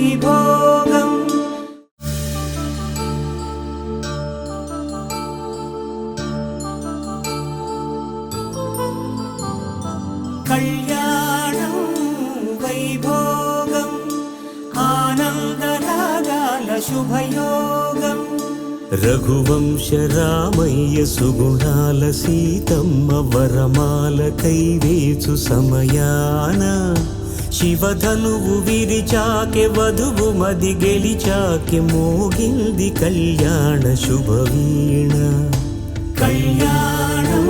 వైభోగం కళ్యాణం వైభోగం ఆనందరాగాల శుభయోగం రఘువంశ రామయ్య సుగుణాల సీతమ్మ వరమాల కైవేచు సమయాన శివధనువు విరిచాకె వధువు మది గెలిచాకె మోగింది కళ్యాణ శుభవీణ కళ్యాణం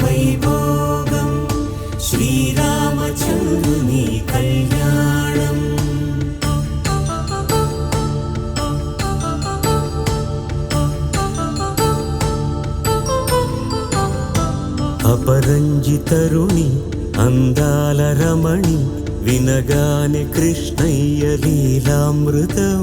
వైభోగం శ్రీరామచంద్రుని కళ్యాణం అపరంజితరుణి అందాల రమణి వినగానే కృష్ణయ్య లీలామృతం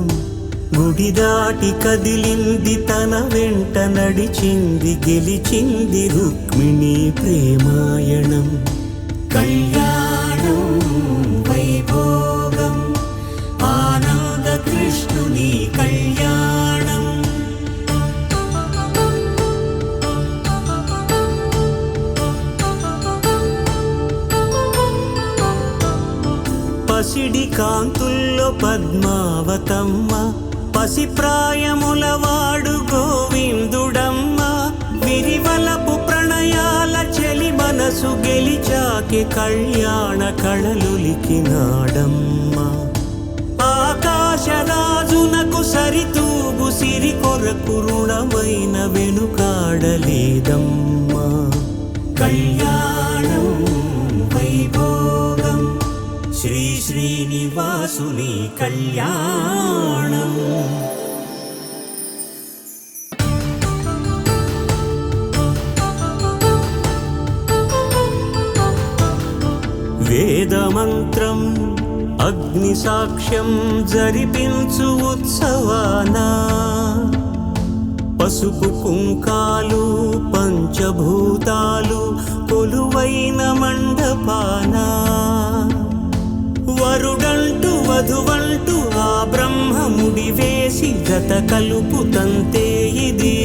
గుడి దాటి కదిలింది తన వెంట నడిచింది గెలిచింది రుక్మిణి ప్రేమాయణం కళ్యాణం వైభోగం ఆనంద కృష్ణుని కళ్యాణం పసిడి కాంతుల్లో పద్మావతమ్మ పసిప్రాయముల వాడు గోవిందుడమ్మ విరివలపు ప్రణయాల చెలి మనసు గెలిచాకే కళ్యాణ కళలులికినాడమ్మ ఆకాశరాజునకు సరితూగు సిరి కొరకు రుణమైన వెనుకాడలేదమ్మా కళ్యాణం వైభోగం శ్రీ శ్రీనివాసుని కళ్యాణం వేదమంత్రం అగ్ని సాక్ష్యం జరిపించు ఉత్సవాన పసుపు కుంకాలు పంచభూతాలు కొలువైన మండపాన వరుడంటూ వధువంటూ ఆ బ్రహ్మముడి వేసి గత కలుపు తంతే ఇది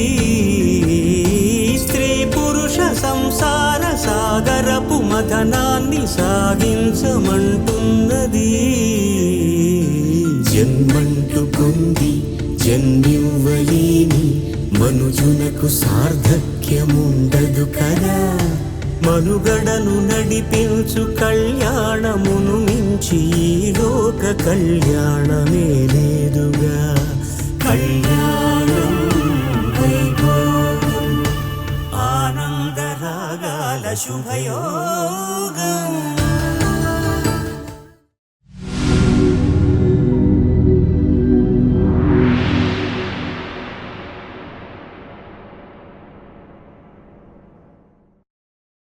స్త్రీ పురుష సంసార సాగరపు మథనాన్ని సాగించమంటున్నది జన్మంటూ పొంది జన్మివ్వలేని మనుజునకు సార్థక్యముండదు కదా మనుగడను నడిపించు కళ్యాణమును మించి ఈ లోక కళ్యాణమే లేదుగా కళ్యాణం వైభోగం ఆనందరాగాల శుభయోగం